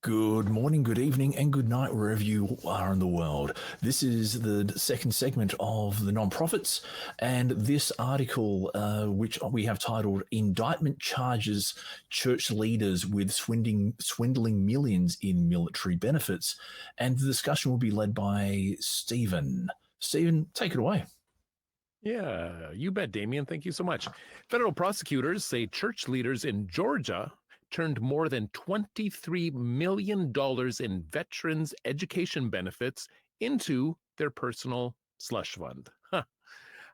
Good morning, good evening, and good night wherever you are in the world. This is the second segment of the non-profits, and this article, which we have titled "Indictment Charges Church Leaders with Swindling Millions in Military Benefits," and the discussion will be led by Stephen. Stephen, take it away. Yeah, you bet, Damien. Thank you so much. Federal prosecutors say church leaders in Georgia turned more than $23 million in veterans' education benefits into their personal slush fund.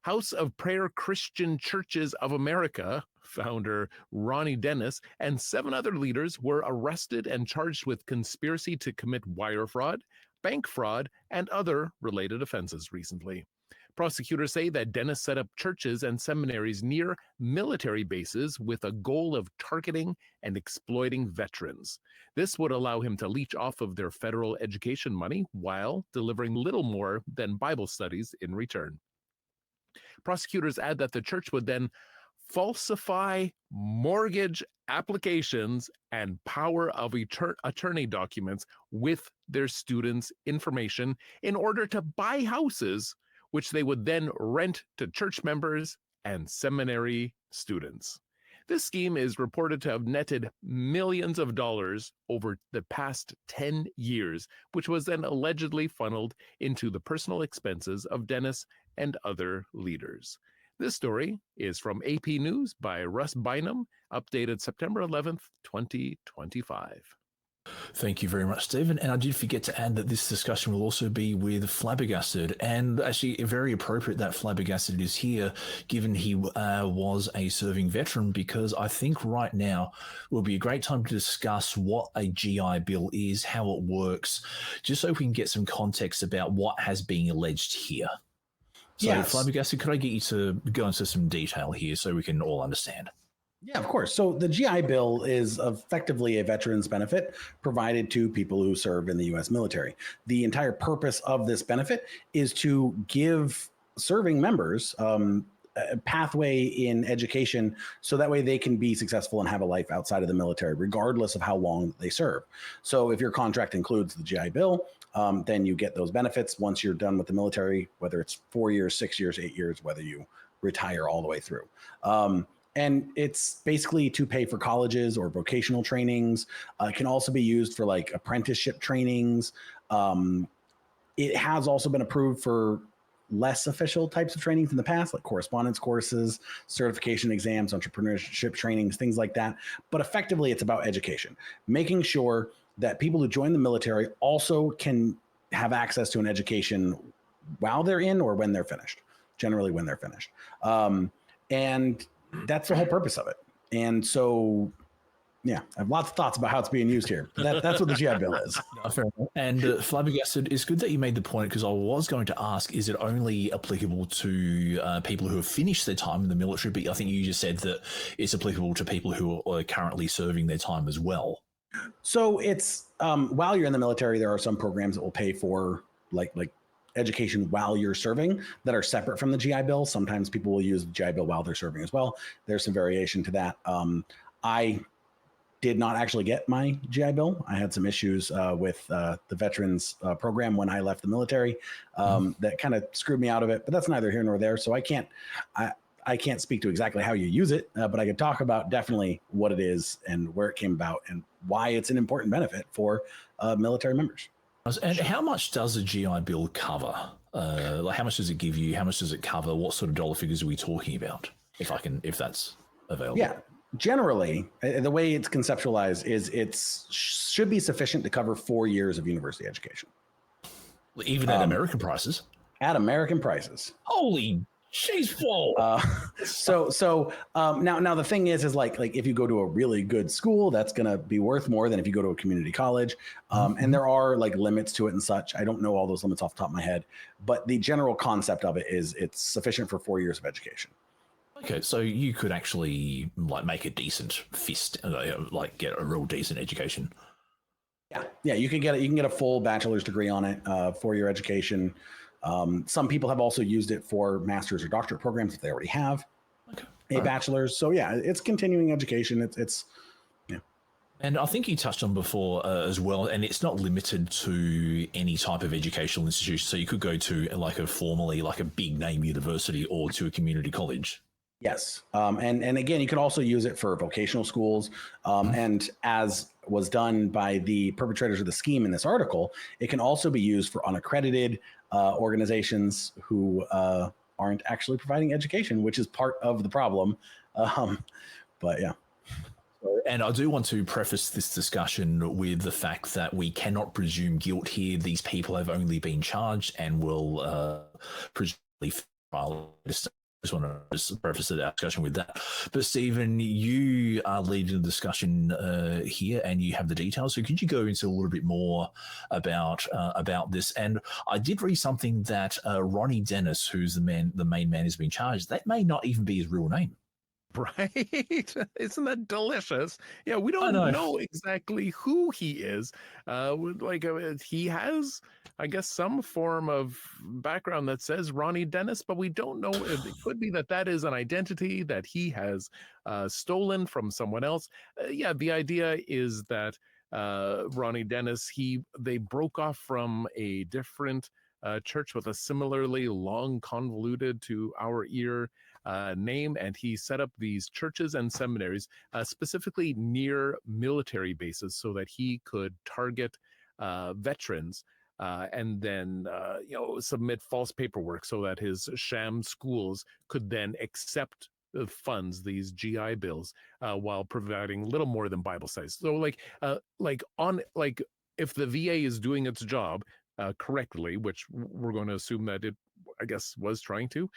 House of Prayer Christian Churches of America founder Ronnie Dennis and 7 other leaders were arrested and charged with conspiracy to commit wire fraud, bank fraud, and other related offenses recently. Prosecutors say that Dennis set up churches and seminaries near military bases with a goal of targeting and exploiting veterans. This would allow him to leech off of their federal education money while delivering little more than Bible studies in return. Prosecutors add that the church would then falsify mortgage applications and power of attorney documents with their students' information in order to buy houses, which they would then rent to church members and seminary students. This scheme is reported to have netted millions of dollars over the past 10 years, which was then allegedly funneled into the personal expenses of Dennis and other leaders. This story is from AP News by Russ Bynum, updated September 11th, 2025. Thank you very much, Stephen. And I did forget to add that this discussion will also be with Flabbergasted. And actually, very appropriate that Flabbergasted is here, given he was a serving veteran, because I think right now will be a great time to discuss what a GI Bill is, how it works, just so we can get some context about what has been alleged here. So, yes. Flabbergasted, could I get you to go into some detail here so we can all understand? Yeah, of course. So the GI Bill is effectively a veteran's benefit provided to people who serve in the U.S. military. The entire purpose of this benefit is to give serving members a pathway in education so that way they can be successful and have a life outside of the military, regardless of how long they serve. So if your contract includes the GI Bill, then you get those benefits once you're done with the military, whether it's 4 years, 6 years, 8 years, whether you retire all the way through. And it's basically to pay for colleges or vocational trainings. It can also be used for like apprenticeship trainings. It has also been approved for less official types of trainings in the past, like correspondence courses, certification exams, entrepreneurship trainings, things like that. But effectively, it's about education, making sure that people who join the military also can have access to an education while they're in or when they're finished, generally when they're finished. And that's the whole purpose of it. And so, yeah, I have lots of thoughts about how it's being used here. That's what the GI Bill is. And Flabbergasted, it's good that you made the point, because I was going to ask, is it only applicable to people who have finished their time in the military? But I think you just said that it's applicable to people who are currently serving their time as well. So it's while you're in the military, there are some programs that will pay for like education while you're serving that are separate from the GI Bill. Sometimes people will use the GI Bill while they're serving as well. There's some variation to that. I did not actually get my GI Bill. I had some issues with the veterans program when I left the military that kind of screwed me out of it, but that's neither here nor there. So I can't speak to exactly how you use it, but I could talk about definitely what it is and where it came about and why it's an important benefit for military members. And how much does a GI Bill cover? Like, how much does it give you? How much does it cover? What sort of dollar figures are we talking about? If that's available. Yeah, generally, the way it's conceptualized is it should be sufficient to cover 4 years of university education. Even at American prices? At American prices. Holy she's full. Now the thing is like if you go to a really good school, that's going to be worth more than if you go to a community college. And there are like limits to it and such. I don't know all those limits off the top of my head, but the general concept of it is it's sufficient for 4 years of education. Okay, so you could actually like make a decent fist, like get a real decent education. Yeah, you can get it. You can get a full bachelor's degree on it, 4-year education. Some people have also used it for master's or doctorate programs if they already have a bachelor's. So yeah, it's continuing education. It's And I think you touched on before as well, and it's not limited to any type of educational institution. So you could go to like a big name university or to a community college. Yes. And again, you can also use it for vocational schools. And as was done by the perpetrators of the scheme in this article, it can also be used for unaccredited organizations who aren't actually providing education, which is part of the problem. But yeah. And I do want to preface this discussion with the fact that we cannot presume guilt here. These people have only been charged and will presumably file. Just want to preface the discussion with that. But Stephen, you are leading the discussion here, and you have the details. So could you go into a little bit more about this? And I did read something that Ronnie Dennis, who's the main man, has been charged. That may not even be his real name. Right? Isn't that delicious? Yeah, we don't know exactly who he is. He has, I guess, some form of background that says Ronnie Dennis, but we don't know. It could be that is an identity that he has stolen from someone else. Yeah, the idea is that Ronnie Dennis, they broke off from a different church with a similarly long, convoluted to our ear name, and he set up these churches and seminaries specifically near military bases so that he could target veterans and then submit false paperwork so that his sham schools could then accept the funds, these GI bills, while providing little more than Bible studies. So if the VA is doing its job correctly, which we're going to assume that it, I guess, was trying to,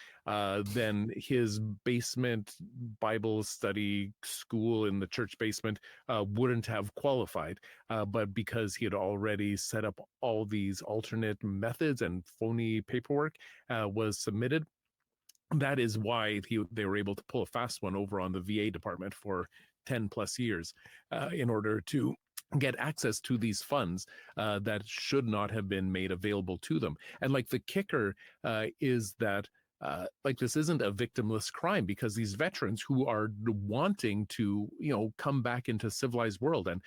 then his basement Bible study school in the church basement wouldn't have qualified. But because he had already set up all these alternate methods and phony paperwork was submitted, that is why they were able to pull a fast one over on the VA department for 10 plus years in order to get access to these funds that should not have been made available to them. And like the kicker is that this isn't a victimless crime, because these veterans who are wanting to, come back into civilized world and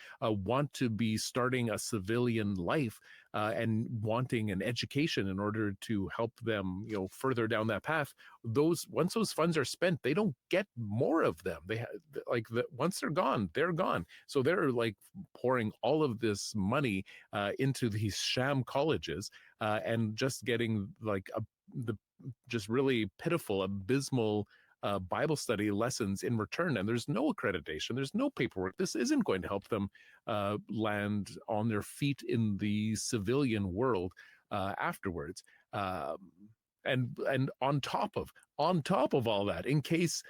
want to be starting a civilian life and wanting an education in order to help them, further down that path. Once those funds are spent, they don't get more of them. Once they're gone, they're gone. So they're pouring all of this money into these sham colleges and just getting the just really pitiful, abysmal Bible study lessons in return. And there's no accreditation, there's no paperwork. This isn't going to help them land on their feet in the civilian world afterwards. And on top of all that, in case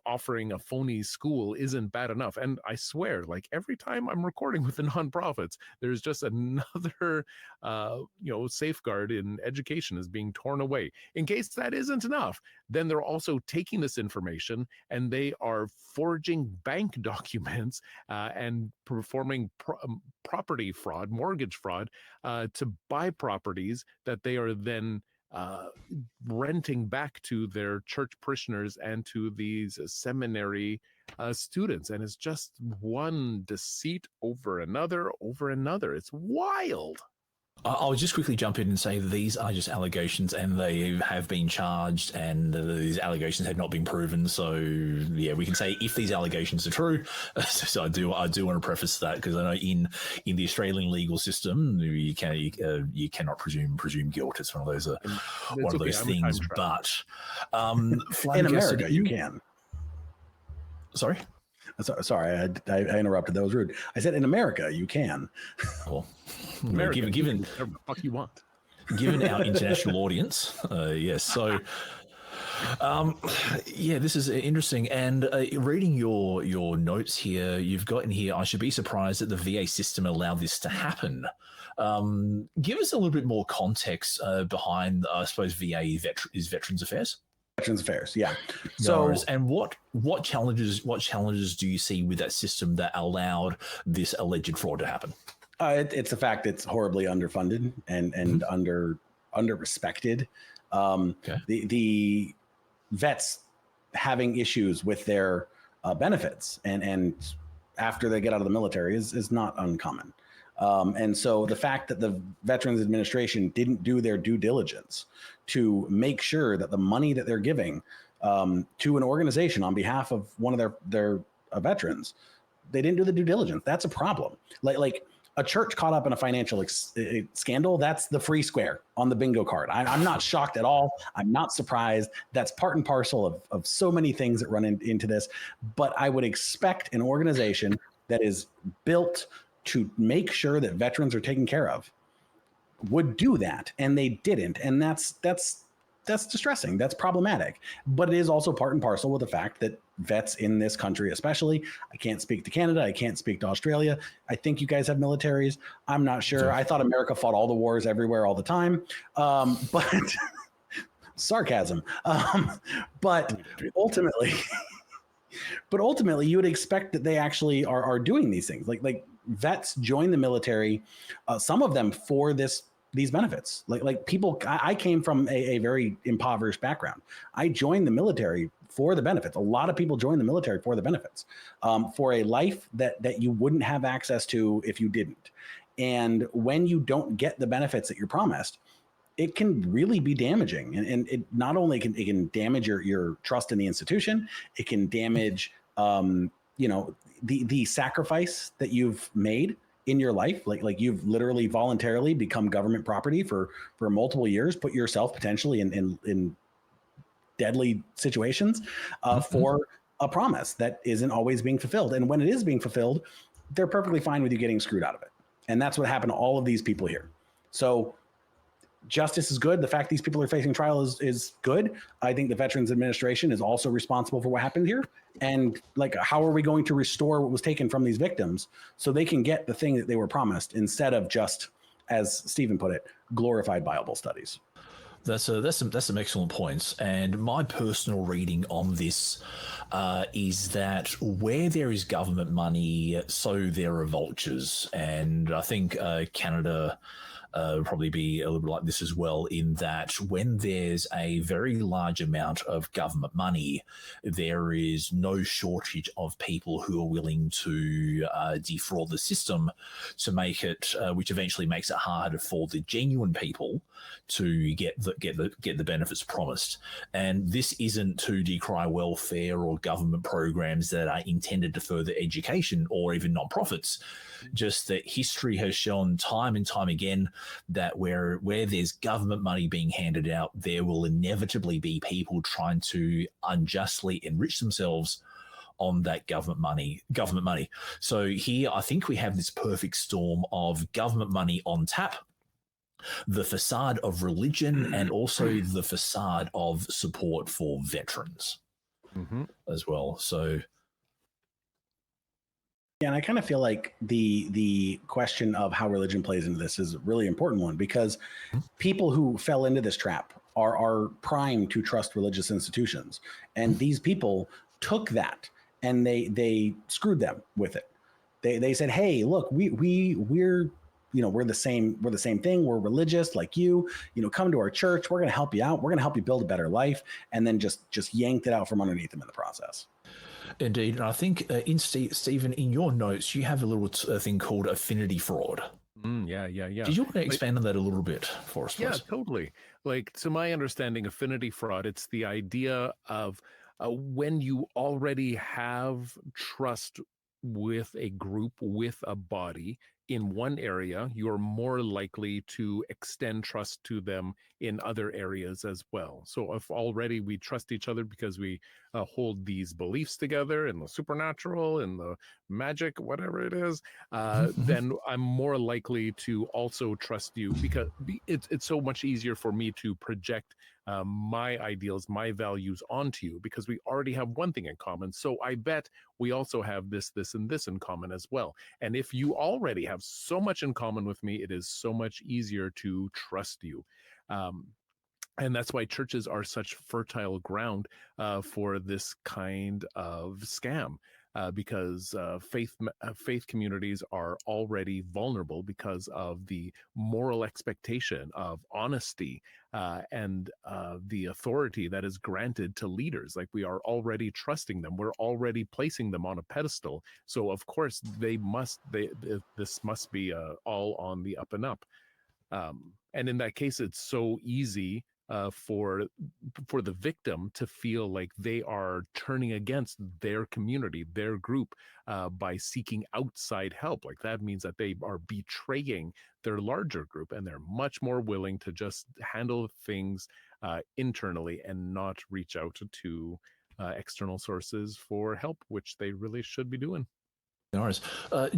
offering a phony school isn't bad enough. And I swear, every time I'm recording with the nonprofits, there's just another, safeguard in education is being torn away. In case that isn't enough, then they're also taking this information and they are forging bank documents and performing property fraud, mortgage fraud, to buy properties that they are then renting back to their church parishioners and to these seminary students. And it's just one deceit over another. It's wild. I'll just quickly jump in and say these are just allegations, and they have been charged, and these allegations have not been proven. So yeah, we can say if these allegations are true. So I do want to preface that, because I know in the Australian legal system you cannot presume guilt. It's one of those things. But in America, you can. Sorry. Sorry, I interrupted. That was rude. I said in America you can. Well, America, given whatever the fuck you want. Given our international audience, yes. So, this is interesting. And reading your notes here, you've got in here, I should be surprised that the VA system allowed this to happen. Give us a little bit more context behind, I suppose, VA is Veterans Affairs. Veterans Affairs, yeah. So, and what challenges do you see with that system that allowed this alleged fraud to happen? It's the fact it's horribly underfunded and under respected. The vets having issues with their benefits and after they get out of the military is not uncommon. And so the fact that the Veterans Administration didn't do their due diligence to make sure that the money that they're giving to an organization on behalf of one of their veterans, they didn't do the due diligence. That's a problem. Like a church caught up in a financial scandal, that's the free square on the bingo card. I'm not shocked at all. I'm not surprised. That's part and parcel of so many things that run into this. But I would expect an organization that is built to make sure that veterans are taken care of would do that, and they didn't. And that's distressing. That's problematic. But it is also part and parcel with the fact that vets in this country, especially, I can't speak to Canada, I can't speak to Australia. I think you guys have militaries. I'm not sure. I thought America fought all the wars everywhere all the time. But sarcasm. But ultimately, you would expect that they actually are doing these things. Like vets join the military, some of them for these benefits. Like people, I came from a very impoverished background. I joined the military for the benefits. A lot of people join the military for the benefits, for a life that you wouldn't have access to if you didn't. And when you don't get the benefits that you're promised, it can really be damaging. And it not only can damage your trust in the institution, it can damage the sacrifice that you've made in your life. Like you've literally voluntarily become government property for multiple years, put yourself potentially in deadly situations for a promise that isn't always being fulfilled. And when it is being fulfilled, they're perfectly fine with you getting screwed out of it. And that's what happened to all of these people here. So justice is good. The fact these people are facing trial is good. I think the Veterans Administration is also responsible for what happened here. And like, how are we going to restore what was taken from these victims so they can get the thing that they were promised instead of just, as Stephen put it, glorified Bible studies? That's some excellent points. And my personal reading on this is that where there is government money, so there are vultures. And I think Canada probably be a little bit like this as well, in that when there's a very large amount of government money, there is no shortage of people who are willing to defraud the system to make it, which eventually makes it harder for the genuine people to get the benefits promised. And this isn't to decry welfare or government programs that are intended to further education or even nonprofits. Just that history has shown time and time again that where there's government money being handed out, there will inevitably be people trying to unjustly enrich themselves on that government money. So here, I think we have this perfect storm of government money on tap, the facade of religion, and also the facade of support for veterans as well. So. Yeah, and I kind of feel like the question of how religion plays into this is a really important one, because people who fell into this trap are primed to trust religious institutions, and these people took that and they screwed them with it. They said, "Hey, look, we're the same thing. We're religious like you. Come to our church. We're going to help you out. We're going to help you build a better life," and then just yanked it out from underneath them in the process. Indeed. And I think, Stephen, in your notes, you have a little thing called affinity fraud. Yeah. Did you want to expand on that a little bit for us, please? Yeah, totally. Like, to my understanding, affinity fraud, it's the idea of when you already have trust with a group, with a body in one area, you're more likely to extend trust to them in other areas as well. So if already we trust each other because we hold these beliefs together in the supernatural, in the magic, whatever it is, then I'm more likely to also trust you, because it's so much easier for me to project my ideals, my values onto you, because we already have one thing in common. So I bet we also have this, and this in common as well. And if you already have so much in common with me, it is so much easier to trust you. And that's why churches are such fertile ground for this kind of scam. because faith communities are already vulnerable because of the moral expectation of honesty and the authority that is granted to leaders. Like, we are already trusting them, we're already placing them on a pedestal. So of course this must be all on the up and up. And in that case, it's so easy for the victim to feel like they are turning against their community, their group, by seeking outside help. Like, that means that they are betraying their larger group, and they're much more willing to just handle things internally and not reach out to external sources for help, which they really should be doing. No worries.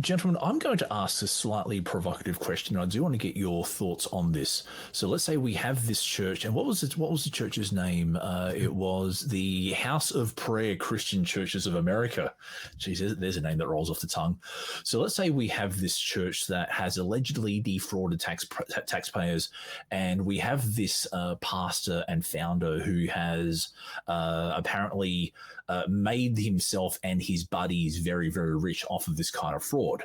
Gentlemen, I'm going to ask a slightly provocative question. I do want to get your thoughts on this. So let's say we have this church, and what was the church's name? It was the House of Prayer Christian Churches of America. Jeez, there's a name that rolls off the tongue. So let's say we have this church that has allegedly defrauded taxpayers, and we have this pastor and founder who has apparently made himself and his buddies very, very rich off of this kind of fraud.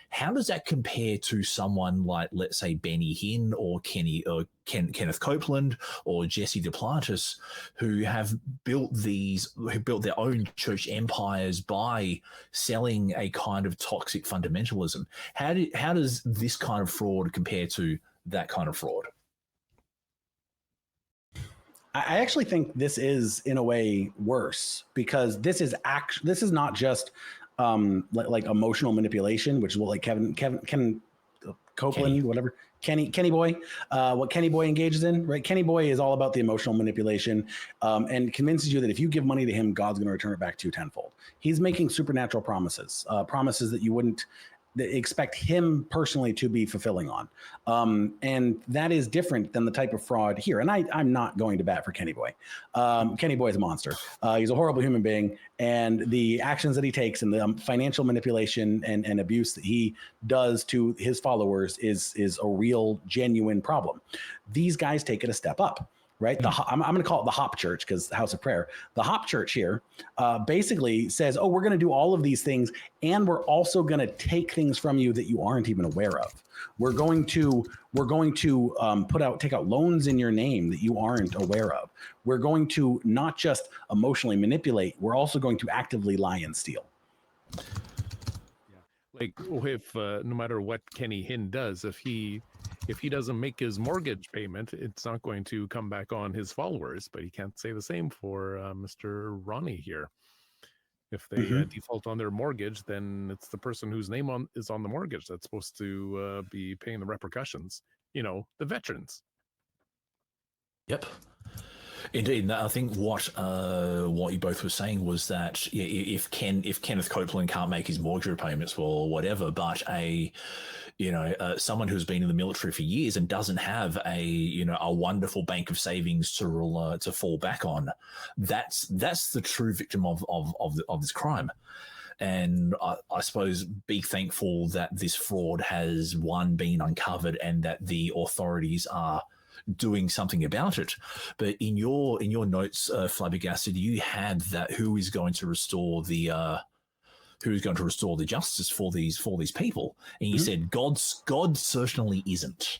How does that compare to someone like, let's say, Benny Hinn or Kenneth Copeland or Jesse Duplantis, who have built their own church empires by selling a kind of toxic fundamentalism? How does this kind of fraud compare to that kind of fraud? I actually think this is, in a way, worse, because this is not just like emotional manipulation, which is what, like Kevin Copeland, whatever, Kenny Boy, what Kenny Boy engages in, right? Kenny Boy is all about the emotional manipulation, and convinces you that if you give money to him, God's going to return it back to you tenfold. He's making supernatural promises that you wouldn't expect him personally to be fulfilling on. And that is different than the type of fraud here. And I'm not going to bat for Kenny Boy. Kenny Boy is a monster. He's a horrible human being. And the actions that he takes and the financial manipulation and abuse that he does to his followers is a real, genuine problem. These guys take it a step up. Right. I'm going to call it the Hop Church, because House of Prayer. The Hop Church here basically says, oh, we're going to do all of these things, and we're also going to take things from you that you aren't even aware of. We're going to take out loans in your name that you aren't aware of. We're going to not just emotionally manipulate, we're also going to actively lie and steal. Like, if no matter what Kenny Hinn does, if he doesn't make his mortgage payment, it's not going to come back on his followers. But he can't say the same for Mr. Ronnie here. If they default on their mortgage, then it's the person whose name is on the mortgage that's supposed to be paying the repercussions. The veterans. Yep. Indeed, I think what you both were saying was that if Kenneth Copeland can't make his mortgage repayments, well, whatever. But someone who's been in the military for years and doesn't have a wonderful bank of savings to fall back on, that's the true victim of this crime. And I suppose be thankful that this fraud has been uncovered and that the authorities are doing something about it. But in your notes, Flabbergasted, you had that who is going to restore the justice for these people, and you said God certainly isn't.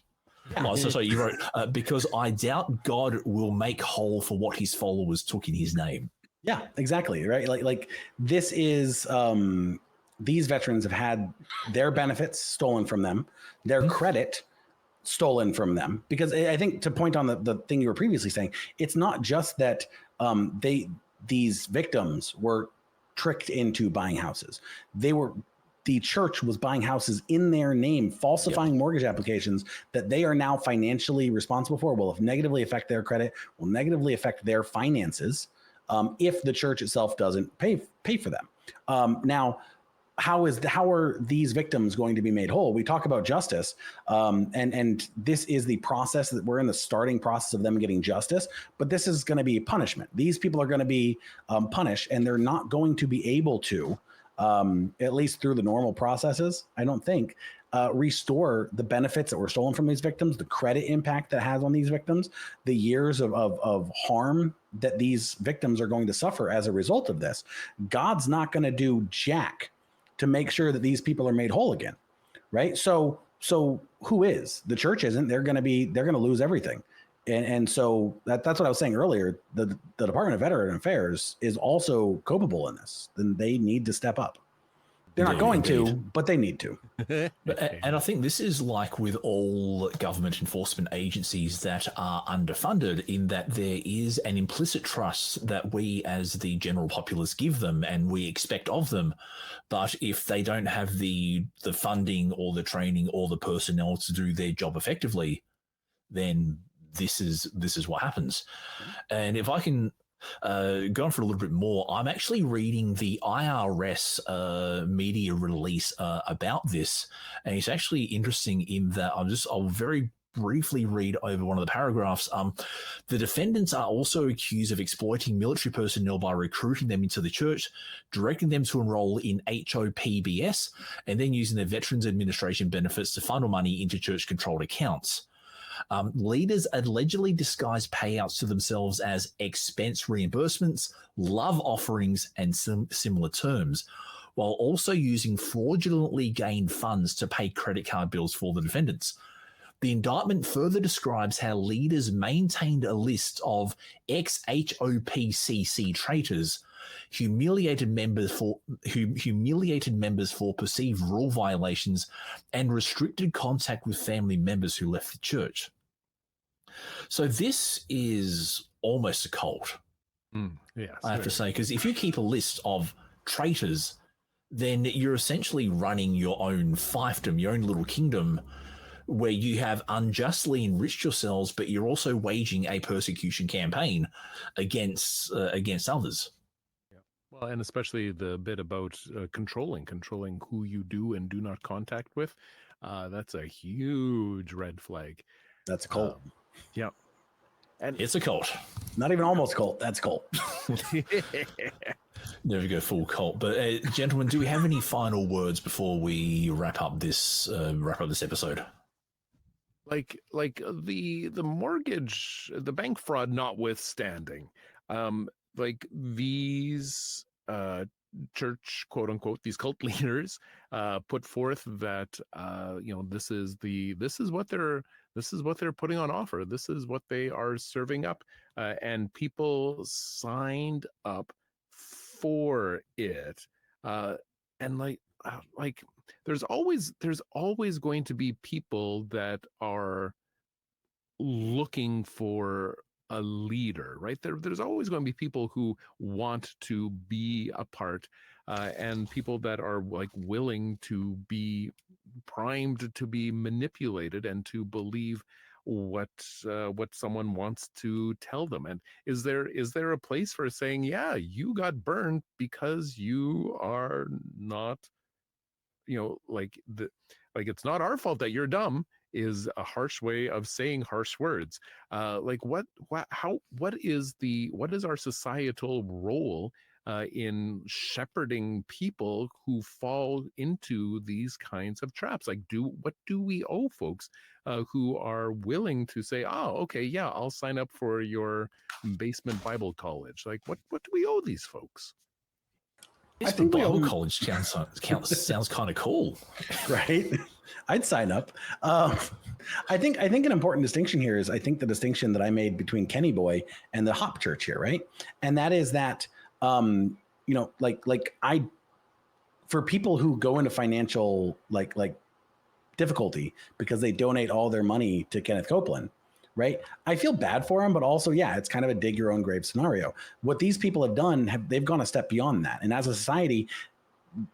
Yeah. So you wrote because I doubt God will make whole for what his followers took in his name. Yeah, exactly. Right. Like this is these veterans have had their benefits stolen from them, their credit stolen from them, because I think, to point on the thing you were previously saying, it's not just that these victims were tricked into buying houses. The church was buying houses in their name, falsifying mortgage applications that they are now financially responsible for, will negatively affect their credit, will negatively affect their finances if the church itself doesn't pay for them. Now, how are these victims going to be made whole? We talk about justice, and this is the process that we're in, the starting process of them getting justice, but this is going to be punishment. These people are going to be punished, and they're not going to be able to at least through the normal processes, I don't think, restore the benefits that were stolen from these victims, the credit impact that has on these victims, the years of harm that these victims are going to suffer as a result of this. God's not going to do jack to make sure that these people are made whole again, right? So who is? The church isn't. They're going to lose everything. And so that's what I was saying earlier. The Department of Veteran Affairs is also culpable in this. Then they need to step up. They're not going to, but they need to. And I think this is like with all government enforcement agencies that are underfunded, in that there is an implicit trust that we as the general populace give them and we expect of them. But if they don't have the funding or the training or the personnel to do their job effectively, then this is what happens. And if I can go on for a little bit more, I'm actually reading the IRS media release about this, and it's actually interesting in that I'll very briefly read over one of the paragraphs. The defendants are also accused of exploiting military personnel by recruiting them into the church, directing them to enroll in HOPBS, and then using their Veterans Administration benefits to funnel money into church-controlled accounts. Leaders allegedly disguise payouts to themselves as expense reimbursements, love offerings, and similar terms, while also using fraudulently gained funds to pay credit card bills for the defendants. The indictment further describes how leaders maintained a list of ex-HOPCC traitors, humiliated members for perceived rule violations, and restricted contact with family members who left the church. So this is almost a cult. Yes, I have to say, because if you keep a list of traitors, then you're essentially running your own fiefdom, your own little kingdom, where you have unjustly enriched yourselves, but you're also waging a persecution campaign against others. Yeah. Well, and especially the bit about controlling who you do and do not contact with. That's a huge red flag. That's a cult. Yeah. And it's a cult. Not even almost cult. That's cult. Never go full cult. But gentlemen, do we have any final words before we wrap up this episode? Like the mortgage, the bank fraud notwithstanding, like these church, quote unquote, these cult leaders put forth that this is what they're putting on offer. This is what they are serving up, and people signed up for it, and like there's always going to be people that are looking for a leader, right? There's always going to be people who want to be a part, and people that are like willing to be primed to be manipulated and to believe what someone wants to tell them. And is there a place for saying, yeah, you got burned because you are not, it's not our fault that you're dumb, is a harsh way of saying harsh words. What is our societal role in shepherding people who fall into these kinds of traps? What do we owe folks who are willing to say, oh, okay, yeah, I'll sign up for your basement Bible college? What do we owe these folks? I think Bible college sounds kind of cool, right? I'd sign up. I think an important distinction here is, I think the distinction that I made between Kenny Boy and the Hop Church here, right? And that is that for people who go into financial like difficulty because they donate all their money to Kenneth Copeland, right? I feel bad for them, but also, yeah, it's kind of a dig your own grave scenario. What these people have done, they've gone a step beyond that. And as a society,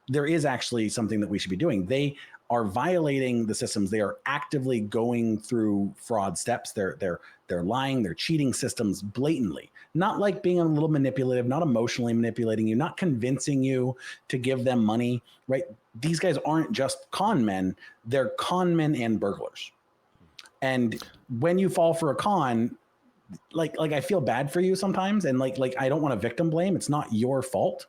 there is actually something that we should be doing. They are violating the systems. They are actively going through fraud steps. They're lying, they're cheating systems blatantly, not like being a little manipulative, not emotionally manipulating you, not convincing you to give them money, right? These guys aren't just con men, they're con men and burglars. And when you fall for a con, like I feel bad for you sometimes. And like I don't want to victim blame. It's not your fault.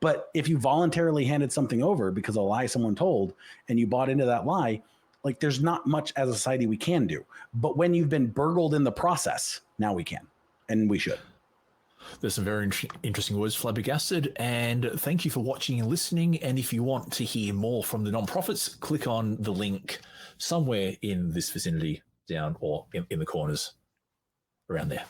But if you voluntarily handed something over because of a lie someone told and you bought into that lie, like there's not much as a society we can do. But when you've been burgled in the process, now we can, and we should. There's some very interesting words, flabbergasted, and thank you for watching and listening. And if you want to hear more from the nonprofits, click on the link somewhere in this vicinity down or in the corners around there.